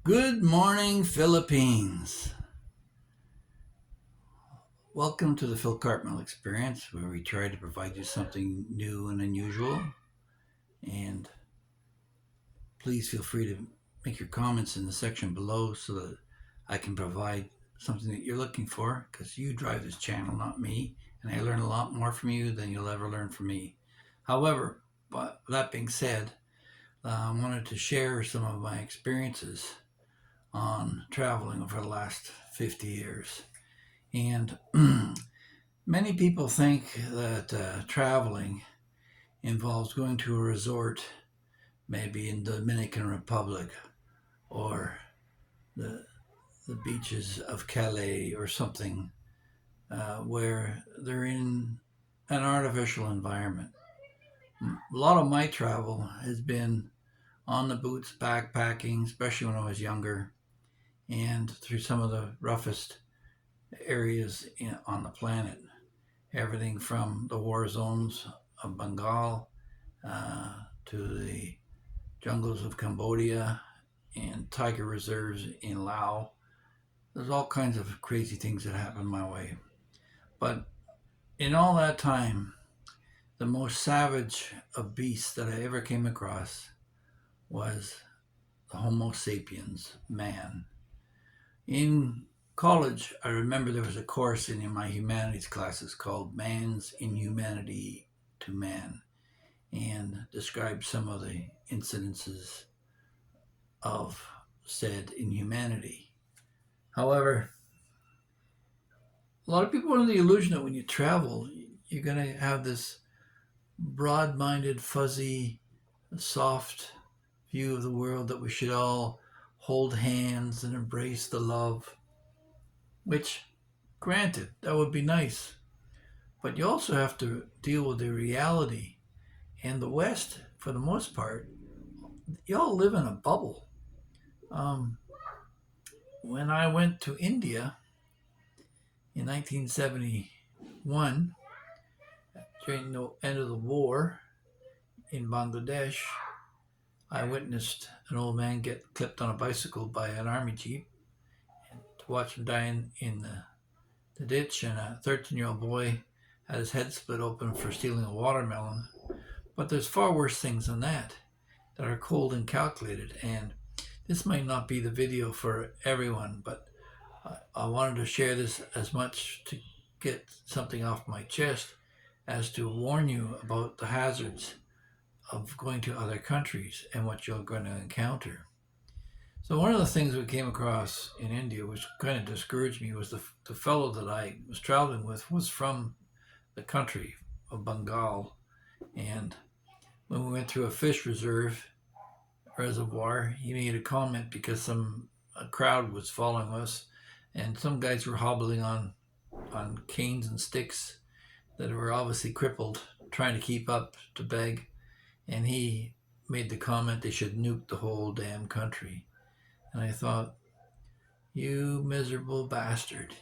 Good morning, Philippines. Welcome to the Phil Cartmel Experience, where we try to provide you something new and unusual. And please feel free to make your comments in the section below so that I can provide something that you're looking for, because you drive this channel, not me. And I learn a lot more from you than you'll ever learn from me. However, but that being said, I wanted to share some of my experiences on traveling over the last 50 years. And many people think that traveling involves going to a resort, maybe in the Dominican Republic or the, the beaches of Calais or something, where they're in an artificial environment. A lot of my travel has been on the boots, backpacking, especially when I was younger, and through some of the roughest areas on the planet. Everything from the war zones of Bengal uh, to the jungles of Cambodia and tiger reserves in Laos. There's all kinds of crazy things that happen my way. But in all that time, the most savage of beasts that I ever came across was the Homo sapiens, man. In college, I remember there was a course in my humanities classes called Man's Inhumanity to Man, and described some of the incidences of said inhumanity. However, a lot of people are under the illusion that when you travel, you're going to have this broad minded, fuzzy, soft view of the world that we should all hold hands and embrace the love, which, granted, that would be nice. But you also have to deal with the reality. And the West, for the most part, y'all live in a bubble. Um, when I went to India in 1971, during the end of the war in Bangladesh, I witnessed an old man get clipped on a bicycle by an army jeep, and to watch him die in the ditch, and a 13-year-old boy had his head split open for stealing a watermelon. But there's far worse things than that are cold and calculated. And this might not be the video for everyone, but I wanted to share this as much to get something off my chest as to warn you about the hazards of going to other countries and what you're going to encounter. So one of the things we came across in India, which kind of discouraged me, was the fellow that I was traveling with was from the country of Bengal. And when we went through a fish reservoir, he made a comment because a crowd was following us, and some guys were hobbling on canes and sticks that were obviously crippled, trying to keep up to beg. And he made the comment they should nuke the whole damn country. And I thought, you miserable bastard.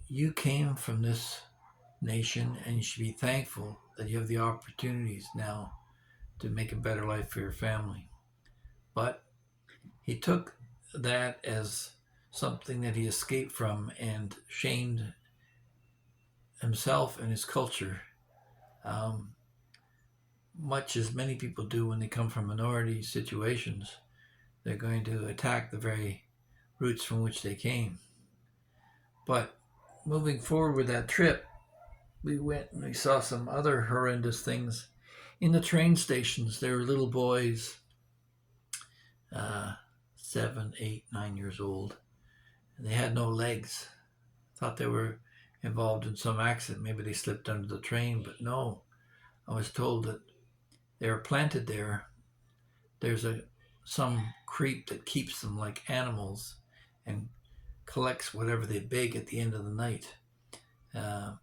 You came from this nation, and you should be thankful that you have the opportunities now to make a better life for your family. But he took that as something that he escaped from and shamed himself and his culture, um, much as many people do when they come from minority situations. They're going to attack the very roots from which they came. But moving forward with that trip, we went and we saw some other horrendous things. In the train stations, there were little boys, 7, 8, 9 years old, and they had no legs. Thought they were involved in some accident. Maybe they slipped under the train, but no. I was told that they were planted there. There's some creep that keeps them like animals and collects whatever they beg at the end of the night.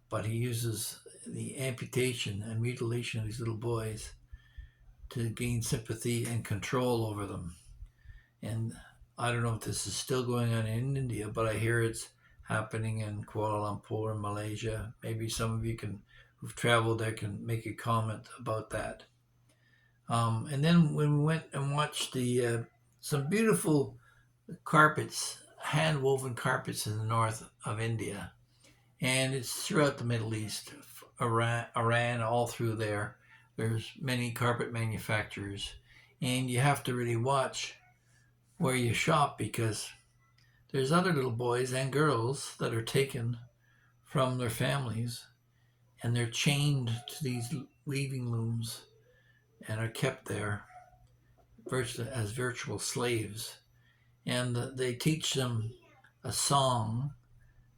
But he uses the amputation and mutilation of these little boys to gain sympathy and control over them. And I don't know if this is still going on in India, but I hear it's happening in Kuala Lumpur, Malaysia. Maybe some of you who've traveled there can make a comment about that. And then when we went and watched some beautiful carpets, hand-woven carpets in the north of India. And it's throughout the Middle East, Iran, all through there. There's many carpet manufacturers. And you have to really watch where you shop because there's other little boys and girls that are taken from their families and they're chained to these weaving looms and are kept there as virtual slaves. And they teach them a song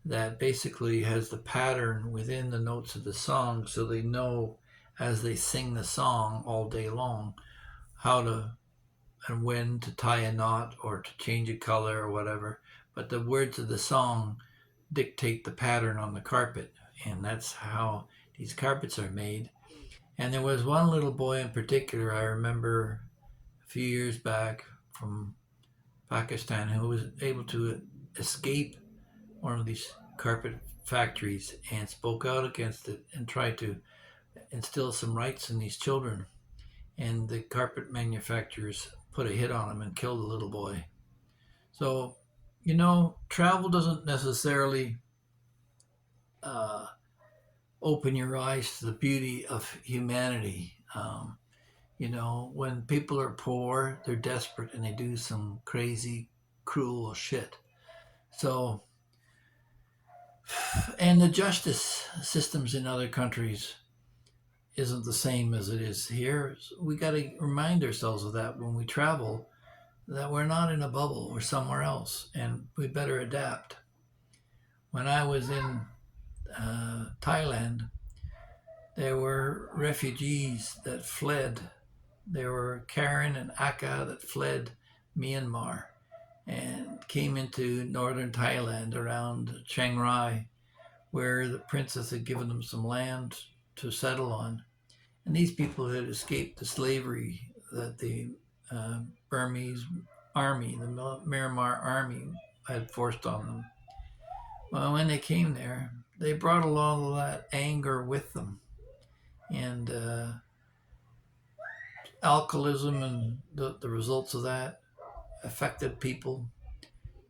that basically has the pattern within the notes of the song so they know as they sing the song all day long how to and when to tie a knot or to change a color or whatever. But the words of the song dictate the pattern on the carpet, and that's how these carpets are made. And there was one little boy in particular I remember a few years back from Pakistan who was able to escape one of these carpet factories and spoke out against it and tried to instill some rights in these children. And the carpet manufacturers put a hit on him and killed the little boy. So, travel doesn't necessarily open your eyes to the beauty of humanity. When people are poor, they're desperate and they do some crazy, cruel shit. So, and the justice systems in other countries isn't the same as it is here. We got to remind ourselves of that when we travel, that we're not in a bubble, we're somewhere else, and we better adapt. When I was in Thailand, there were refugees that fled. There were Karen and Aka that fled Myanmar and came into northern Thailand around Chiang Rai, where the princess had given them some land to settle on. And these people had escaped the slavery that the Burmese army, the Myanmar army, had forced on them. Well, when they came there, they brought along all that anger with them. And alcoholism and the results of that affected people.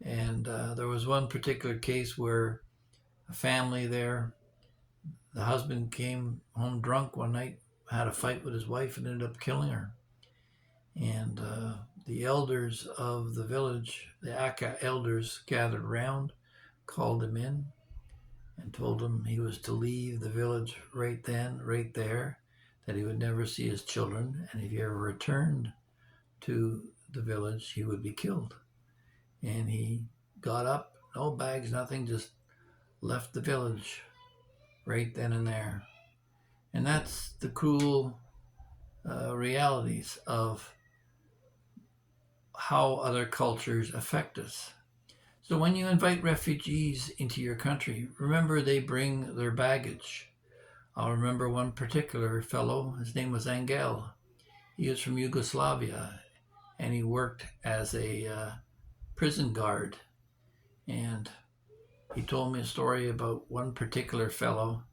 And there was one particular case where a family there, the husband came home drunk one night, had a fight with his wife and ended up killing her. And the elders of the village, the Aka elders, gathered around, called him in, and told him he was to leave the village right then, right there, that he would never see his children, and if he ever returned to the village, he would be killed. And he got up, no bags, nothing, just left the village right then and there. And that's the cruel realities of how other cultures affect us. So when you invite refugees into your country, remember they bring their baggage. I'll remember one particular fellow, his name was Angel. He was from Yugoslavia, and he worked as a prison guard. And he told me a story about one particular fellow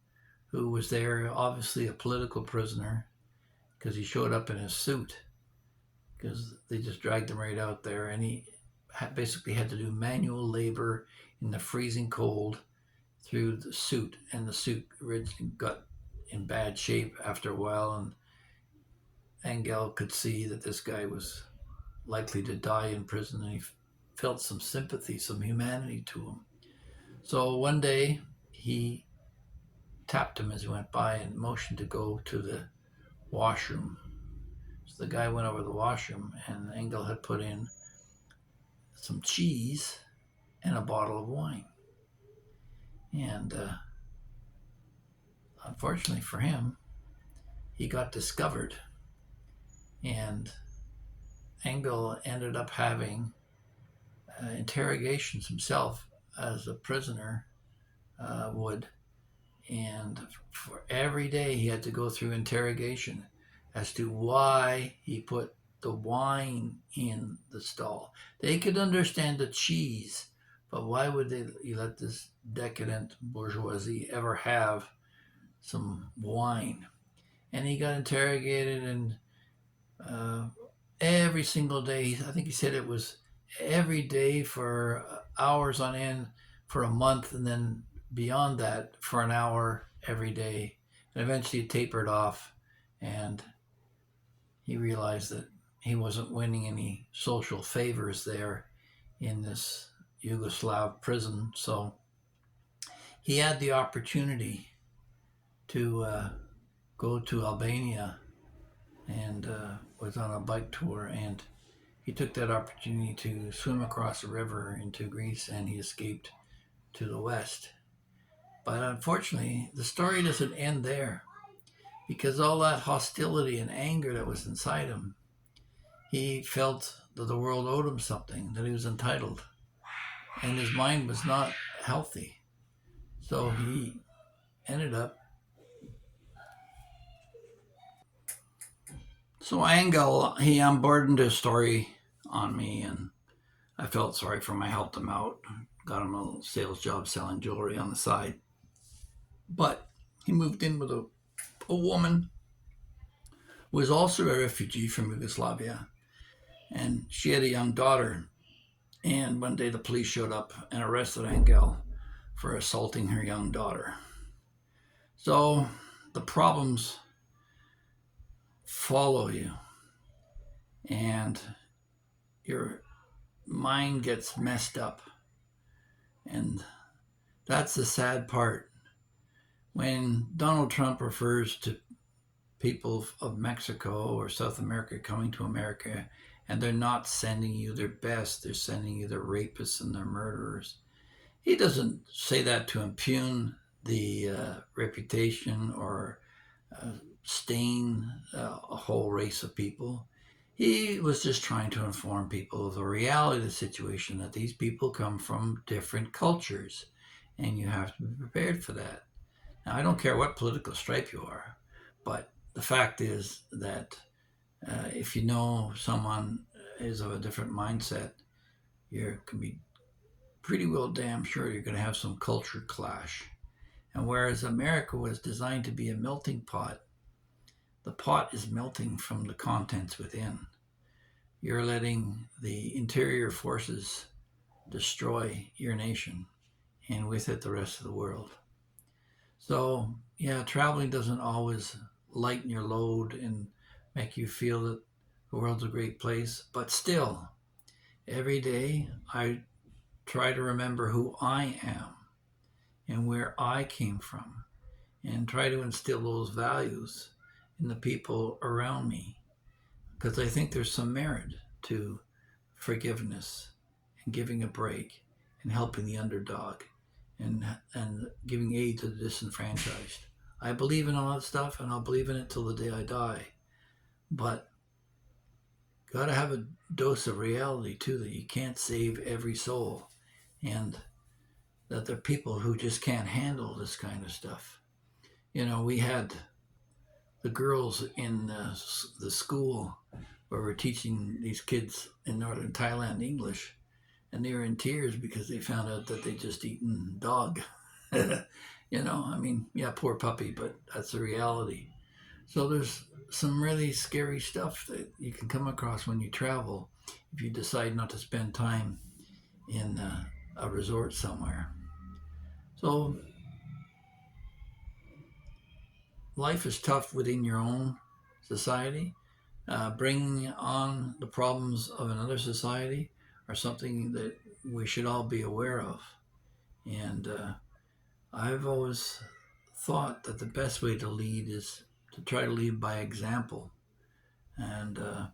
who was there, obviously a political prisoner, because he showed up in his suit, because they just dragged him right out there, and he basically had to do manual labor in the freezing cold through the suit, and the suit got in bad shape after a while, and Angel could see that this guy was likely to die in prison, and he felt some sympathy, some humanity to him. So one day he tapped him as he went by and motioned to go to the washroom. So the guy went over to the washroom, and Angel had put in some cheese and a bottle of wine. And unfortunately for him, he got discovered, and Angel ended up having interrogations himself as a prisoner would. And for every day he had to go through interrogation as to why he put the wine in the stall. They could understand the cheese, but why would you let this decadent bourgeoisie ever have some wine? And he got interrogated, and every single day, I think he said it was every day for hours on end for a month, and then beyond that for an hour every day. And eventually it tapered off, and he realized that he wasn't winning any social favors there in this Yugoslav prison. So he had the opportunity to go to Albania and was on a bike tour, and he took that opportunity to swim across the river into Greece, and he escaped to the west. But unfortunately, the story doesn't end there, because all that hostility and anger that was inside him, he felt that the world owed him something, that he was entitled, and his mind was not healthy. So he ended up. So Angel, he unburdened his story on me, and I felt sorry for him. I helped him out, got him a little sales job selling jewelry on the side. But he moved in with a woman who was also a refugee from Yugoslavia, and she had a young daughter. And one day the police showed up and arrested Angel for assaulting her young daughter. So the problems follow you, and your mind gets messed up. And that's the sad part. When Donald Trump refers to people of Mexico or South America coming to America, and they're not sending you their best, they're sending you their rapists and their murderers. He doesn't say that to impugn the reputation or stain a whole race of people. He was just trying to inform people of the reality of the situation, that these people come from different cultures, and you have to be prepared for that. Now, I don't care what political stripe you are, but the fact is that if you know someone is of a different mindset, you can be pretty well damn sure you're going to have some culture clash. And whereas America was designed to be a melting pot, the pot is melting from the contents within. You're letting the interior forces destroy your nation, and with it the rest of the world. So, yeah, traveling doesn't always lighten your load and make you feel that the world's a great place, but still, every day I try to remember who I am and where I came from, and try to instill those values in the people around me, because I think there's some merit to forgiveness and giving a break and helping the underdog and giving aid to the disenfranchised. I believe in all that stuff, and I'll believe in it till the day I die. But got to have a dose of reality too, that you can't save every soul, and that there are people who just can't handle this kind of stuff. You know, we had the girls in the school where we're teaching these kids in northern Thailand English, and they were in tears because they found out that they'd just eaten dog. You know, I mean, yeah, poor puppy, but that's the reality. So there's some really scary stuff that you can come across when you travel if you decide not to spend time in a resort somewhere. So life is tough within your own society. Bringing on the problems of another society are something that we should all be aware of. And I've always thought that the best way to lead is to try to lead by example. And the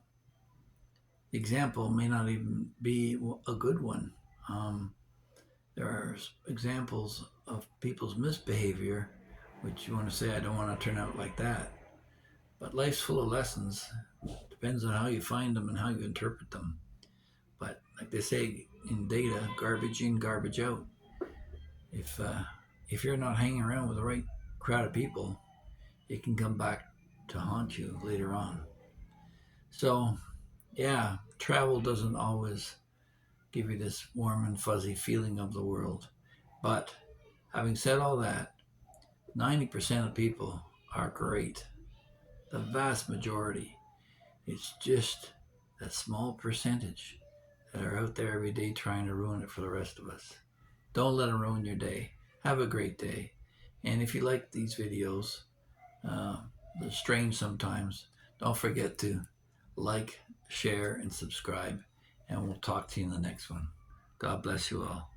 example may not even be a good one. There are examples of people's misbehavior, which you want to say, I don't want to turn out like that. But life's full of lessons. Depends on how you find them and how you interpret them. But like they say in data, garbage in, garbage out. If you're not hanging around with the right crowd of people, it can come back to haunt you later on. So, yeah, travel doesn't always give you this warm and fuzzy feeling of the world. But having said all that, 90% of people are great. The vast majority. It's just that small percentage that are out there every day trying to ruin it for the rest of us. Don't let them ruin your day. Have a great day. And if you like these videos, they're strange sometimes, don't forget to like, share, and subscribe. And we'll talk to you in the next one. God bless you all.